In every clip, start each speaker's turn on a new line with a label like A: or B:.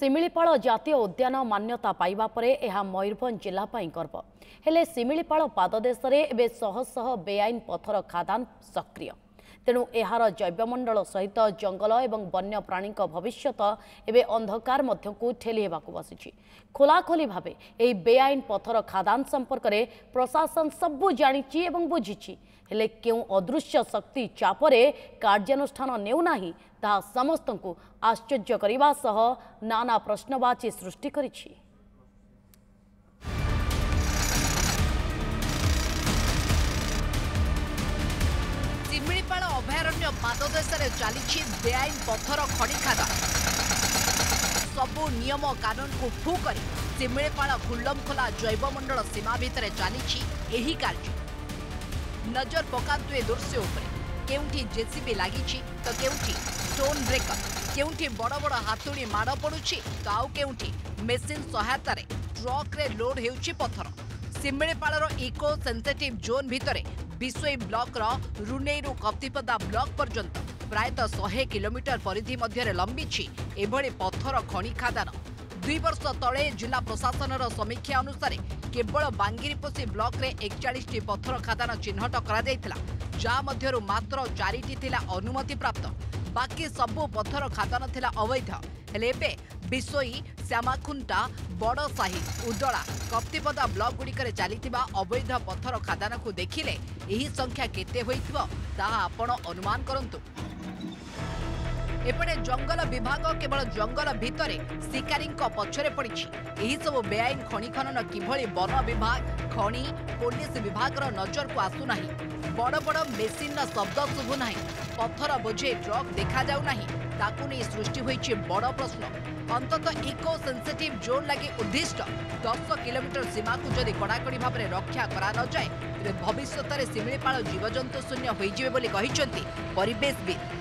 A: ଶିମିଳିପାଳ ଜାତୀୟ ଉଦ୍ୟାନ ମାନ୍ୟତା ପାଇବା ପରେ ଏହା ମୟୂରଭଞ୍ଜ ଜିଲ୍ଲା ପାଇଁ ଗର୍ବ। ହେଲେ ଶିମିଳିପାଳ ପାଦଦେଶରେ ଏବେ ଶହ ଶହ ବେଆଇନ ପଥର ଖାଦାନ ସକ୍ରିୟ। ତେଣୁ ଏହାର ଜୈବମଣ୍ଡଳ ସହିତ ଜଙ୍ଗଲ ଏବଂ ବନ୍ୟପ୍ରାଣୀଙ୍କ ଭବିଷ୍ୟତ ଏବେ ଅନ୍ଧକାର ମଧ୍ୟକୁ ଠେଲି ହେବାକୁ ବସିଛି। ଖୋଲାଖୋଲି ଭାବେ ଏହି ବେଆଇନ ପଥର ଖାଦାନ ସମ୍ପର୍କରେ ପ୍ରଶାସନ ସବୁ ଜାଣିଛି ଏବଂ ବୁଝିଛି। ହେଲେ କେଉଁ ଅଦୃଶ୍ୟ ଶକ୍ତି ଚାପରେ କାର୍ଯ୍ୟାନୁଷ୍ଠାନ ନେଉନାହିଁ ତାହା ସମସ୍ତଙ୍କୁ ଆଶ୍ଚର୍ଯ୍ୟ କରିବା ସହ ନାନା ପ୍ରଶ୍ନବାଚୀ ସୃଷ୍ଟି କରିଛି।
B: ଶିମିଳିପାଳ ଅଭୟାରଣ୍ୟ ପାଦଦେଶରେ ଚାଲିଛି ବେଆଇନ ପଥର ଖଣି ଖାଦାନ। ସବୁ ନିୟମ କାନୁନକୁ ଫୁ କରି ଶିମିଳିପାଳ ଖୁଲ୍ଲମଖୋଲା ଜୈବମଣ୍ଡଳ ସୀମା ଭିତରେ ଚାଲିଛି ଏହି କାର୍ଯ୍ୟ। नजर पकातु ए दृश्य उपरे केउठी जेसीबी लागिछि तो केउठी स्टोन ब्रेकर केउठी बड़ बड़ हाथुड़ी माड़ पड़ुछि तो आउ केउठी मेसिन सहायता रे ट्रक रे लोड हेउछि पत्थर। शिमिळीपाळर इको सेंसिटिव जोन भितरे बिसोई ब्लॉक रो रुनेइरु कप्तिपदा ब्लॉक पर्यंत प्रायतः 100 किलोमीटर परिधि मध्य लंबिछि एभଳି पत्थर खनि खादान। 2 वर्ष तले जिला प्रशासन समीक्षा अनुसार केवल बांगिरीपोषी ब्लॉक रे 41 पत्थर खादान चिन्हट करा मध्यरु मात्र 4टी थिला अनुमति प्राप्त। बाकी सबु पत्थर खादान थिला अवैध। हेले एबे बिसोई श्यामाखुंटा बड़साही उदला कप्तिपदा ब्लॉक गुड़िकर चलीथिबा अवैध पत्थर खादान को देखिले एही संख्या केते होइथिबो ताहा आपण अनुमान करंतु। एपटे जंगल विभाग केवल जंगल भितरे शिकारी पछरे पड़ी सब बेआईन खनि खनन किभली वन विभाग खनि पुलिस विभाग नजर को आसुना। बड़ बड़ मेसीन शब्द शुभुना पत्थर बोझे ट्रक देखा जाऊना ताकू नहीं सृष्टि होइछि बड़ प्रश्न। अंततः इको सेंसिटिव जोन लगी उद्दिष्ट 10 किलोमीटर सीमा को जदि कड़ाकड़ी भाव में रक्षा करा न जाए तेरे भविष्य में शिमिळीपाळ जीवजंतु शून्य होइजिबे बोली कहिसंती परिवेशविद।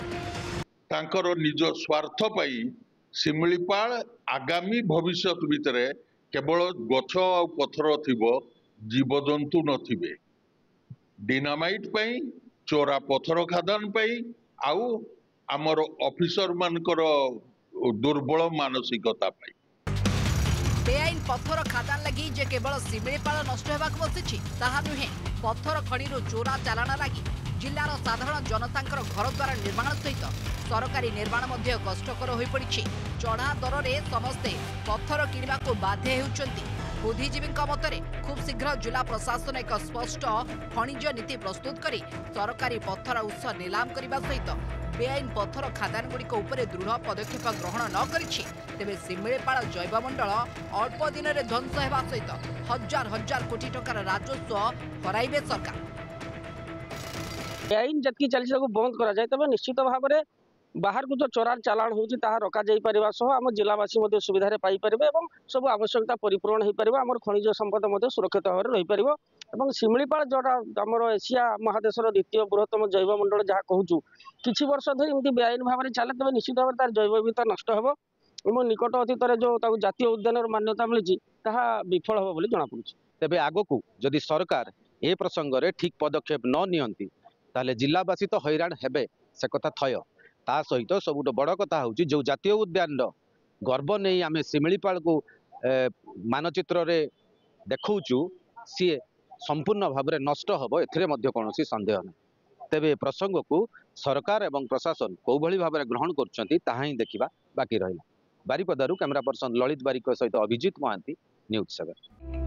C: तांकर निज स्वार्थ पाई शिमिळीपाळ आगामी भविष्य भितर केवल गछ आ पत्थर थिबो जीवजंतु नथिबे। डिनामाइट पाई चोरा पत्थर खादान पाई आउ आमर ऑफिसर मानकर दुर्बल मानसिकता पाई।
B: बेआईन पत्थर खादान लगी जे केवल शिमिळीपाळ नष्ट हेबाक बसिछि ताहा नुहे। पत्थर खनिरो चोरा चालाण लगी जिल्लार साधारण जनतांकर घर द्वार निर्माण सहित सरकारी निर्माण मध्य कष्टकर हो पड़ी। चढ़ा दर में समस्ते पत्थर किणवा को बाध्य होउछंती। बुद्धिजीवी मतरे खूब शीघ्र जिला प्रशासन एक स्पष्ट खनिज नीति प्रस्तुत करी सरकारी पत्थर उत्स नीलाम करने सहित बेआईन पत्थर खादान गुड़िक उपरे दृढ़ पदक्षेप ग्रहण न करिछि तेबे शिमिळीपाळ जैवमंडल अल्प दिन में ध्वंस होगा सहित हजार हजार कोटी टंकार राजस्व हराइबे सरकार।
D: बेआईन जति चली बंद करा जाए तबे निश्चित भाव में बाहर को जो चोरार चालाण होची ताहा रोका जाई परिबा सह आम जिलावासी मध्य सुविधा रे पाई परिबे एवं सब आवश्यकता परिपूर्ण होई परिबो। आमर खनिज संपद मध्य सुरक्षित भाव रही परिबो एवं शिमिळीपाळ जोटा आमर एशिया महादेशर द्वितीय बृहत्तम जैवमंडल जहाँ कहूँ किछि वर्ष धरि एमती बेआईन भाव में चले तबे निश्चित भाव तार जैव विविधता नष्ट हेबो एवं निकट अतीत जो जातीय उद्यान मान्यता मिली ताहा विफल हेबो बोली जଣା पड़ुछि।
E: तेबे आगकू जदि सरकार ए प्रसंग रे ठीक पदक्षेप न नियंती ताले जिलावासी तो हैरान हेबे से कथा थय। ता सहित सबुठ बड़ कथा हूँ जो जातीय उद्यान गर्व नहीं आम शिमिळीपाळ को मानचित्र रे देखौचु सी संपूर्ण भाव में नष्ट हम ए कौन सन्देह ना। तेबे प्रसंग को सरकार एवं प्रशासन कौ भली भाव में ग्रहण करछंती ताहा ही देखिबा बाकी रहिला। बारिपदारू कैमरा पर्सन ललित बारिक सहित अभिजीत महांती, न्यूज 7।